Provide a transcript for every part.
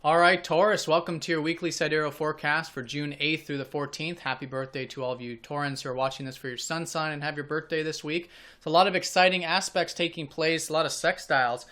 All right, Taurus, welcome to your weekly sidereal forecast for June 8th through the 14th. Happy birthday to all of you Taurans who are watching this for your sun sign and have your birthday this week. So a lot of exciting aspects taking place, a lot of sextiles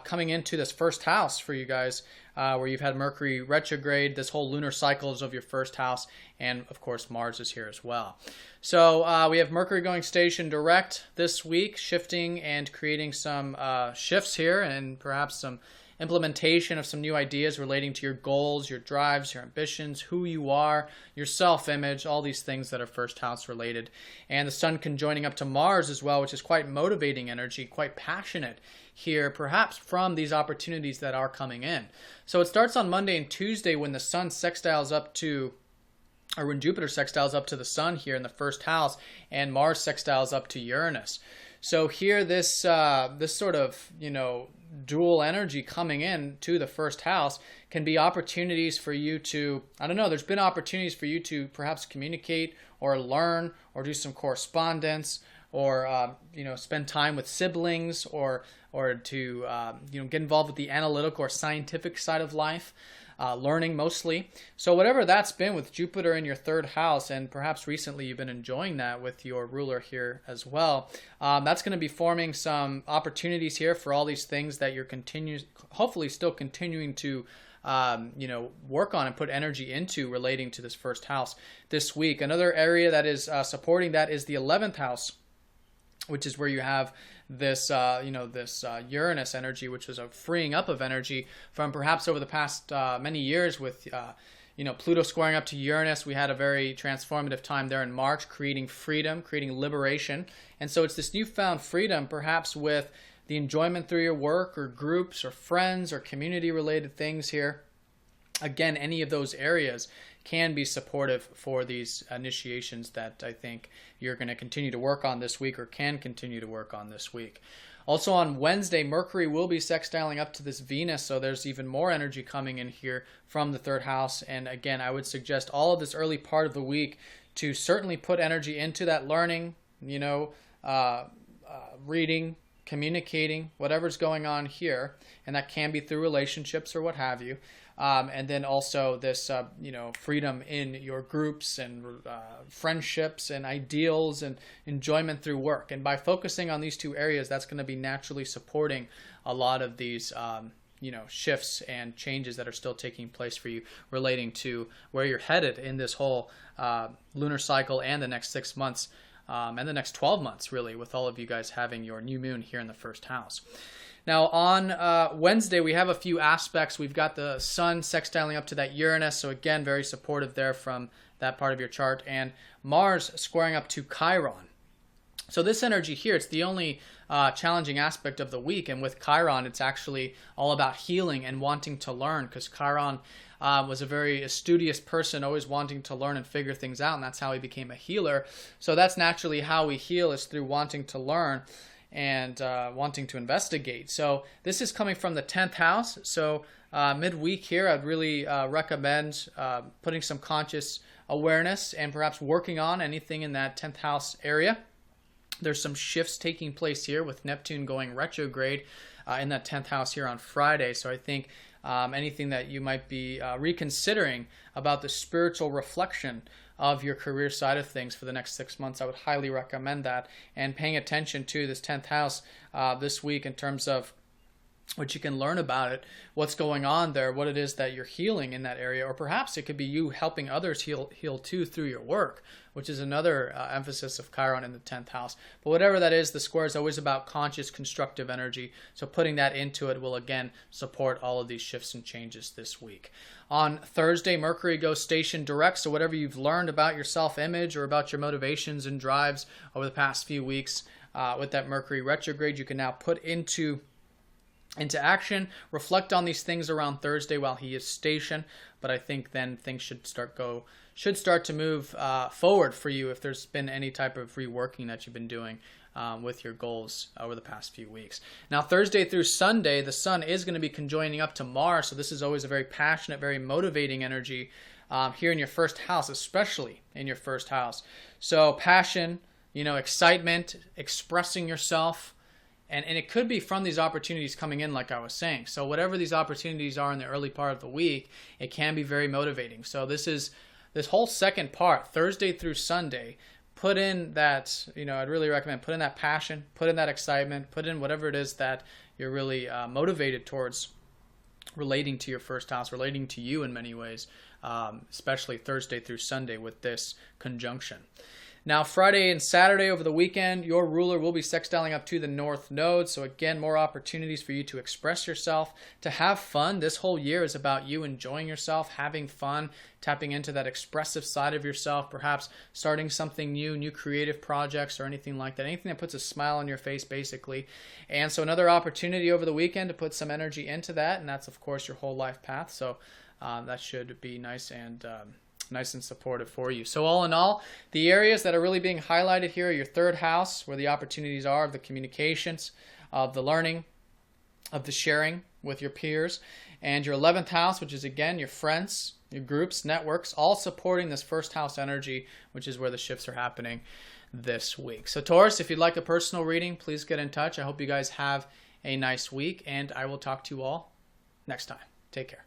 coming into this first house for you guys, where you've had Mercury retrograde. This whole lunar cycle is of your first house, and of course Mars is here as well. So we have Mercury going station direct this week, shifting and creating some shifts here and perhaps some implementation of some new ideas relating to your goals, your drives, your ambitions, who you are, your self-image, all these things that are first house related. And the Sun conjoining up to Mars as well, which is quite motivating energy, quite passionate here, perhaps from these opportunities that are coming in. So it starts on Monday and Tuesday when the Sun sextiles up to, or when Jupiter sextiles up to the Sun here in the first house, and Mars sextiles up to Uranus. So here, this sort of, dual energy coming in to the first house can be opportunities for you to, there's been opportunities for you to perhaps communicate or learn or do some correspondence or, spend time with siblings or to, get involved with the analytical or scientific side of life. Learning mostly. So whatever that's been with Jupiter in your third house, and perhaps recently you've been enjoying that with your ruler here as well, that's going to be forming some opportunities here for all these things that you're hopefully still continuing to work on and put energy into relating to this first house this week. Another area that is supporting that is the 11th house, which is where you have this, Uranus energy, which is a freeing up of energy from perhaps over the past many years with, Pluto squaring up to Uranus. We had a very transformative time there in March, creating freedom, creating liberation. And so it's this newfound freedom, perhaps with the enjoyment through your work or groups or friends or community-related things here. Again, any of those areas can be supportive for these initiations that I think you're going to continue to work on this week or can continue to work on this week. Also on Wednesday, Mercury will be sextiling up to this Venus, so there's even more energy coming in here from the third house. And again, I would suggest all of this early part of the week to certainly put energy into that learning, reading, communicating, whatever's going on here, and that can be through relationships or what have you. And then also this, freedom in your groups and friendships and ideals and enjoyment through work. And by focusing on these two areas, that's going to be naturally supporting a lot of these, shifts and changes that are still taking place for you relating to where you're headed in this whole lunar cycle and the next 6 months and the next 12 months, really, with all of you guys having your new moon here in the first house. Now, on Wednesday, we have a few aspects. We've got the Sun sextiling up to that Uranus, so again, very supportive there from that part of your chart, and Mars squaring up to Chiron. So this energy here, it's the only challenging aspect of the week, and with Chiron, it's actually all about healing and wanting to learn, because Chiron was a very studious person, always wanting to learn and figure things out, and that's how he became a healer. So that's naturally how we heal, is through wanting to learn and wanting to investigate. So this is coming from the 10th house. So midweek here, I'd really recommend putting some conscious awareness and perhaps working on anything in that 10th house area. There's some shifts taking place here with Neptune going retrograde in that 10th house here on Friday. So I think anything that you might be reconsidering about the spiritual reflection of your career side of things for the next 6 months, I would highly recommend that. And paying attention to this 10th house this week in terms of what you can learn about it, what's going on there, what it is that you're healing in that area, or perhaps it could be you helping others heal too through your work, which is another emphasis of Chiron in the 10th house. But whatever that is, the square is always about conscious, constructive energy. So putting that into it will, again, support all of these shifts and changes this week. On Thursday, Mercury goes station direct. So whatever you've learned about your self-image or about your motivations and drives over the past few weeks with that Mercury retrograde, you can now put into action. Reflect on these things around Thursday while he is stationed, but I think then things should start to move forward for you if there's been any type of reworking that you've been doing with your goals over the past few weeks. Now, Thursday through Sunday, the Sun is going to be conjoining up to Mars, so this is always a very passionate, very motivating energy here in your first house, especially in your first house. So passion, excitement, expressing yourself, And it could be from these opportunities coming in, like I was saying. So whatever these opportunities are in the early part of the week, it can be very motivating. So this whole second part, Thursday through Sunday, put in that, I'd really recommend put in that passion, put in that excitement, put in whatever it is that you're really motivated towards relating to your first house, relating to you in many ways, especially Thursday through Sunday with this conjunction. Now, Friday and Saturday over the weekend, your ruler will be sextiling up to the North Node. So again, more opportunities for you to express yourself, to have fun. This whole year is about you enjoying yourself, having fun, tapping into that expressive side of yourself, perhaps starting something new creative projects or anything like that. Anything that puts a smile on your face, basically. And so another opportunity over the weekend to put some energy into that. And that's, of course, your whole life path. So that should be nice and supportive for you. So all in all, the areas that are really being highlighted here are your third house, where the opportunities are of the communications, of the learning, of the sharing with your peers, and your 11th house, which is again your friends, your groups, networks, all supporting this first house energy, which is where the shifts are happening this week. So Taurus, if you'd like a personal reading, please get in touch. I hope you guys have a nice week, and I will talk to you all next time. Take care.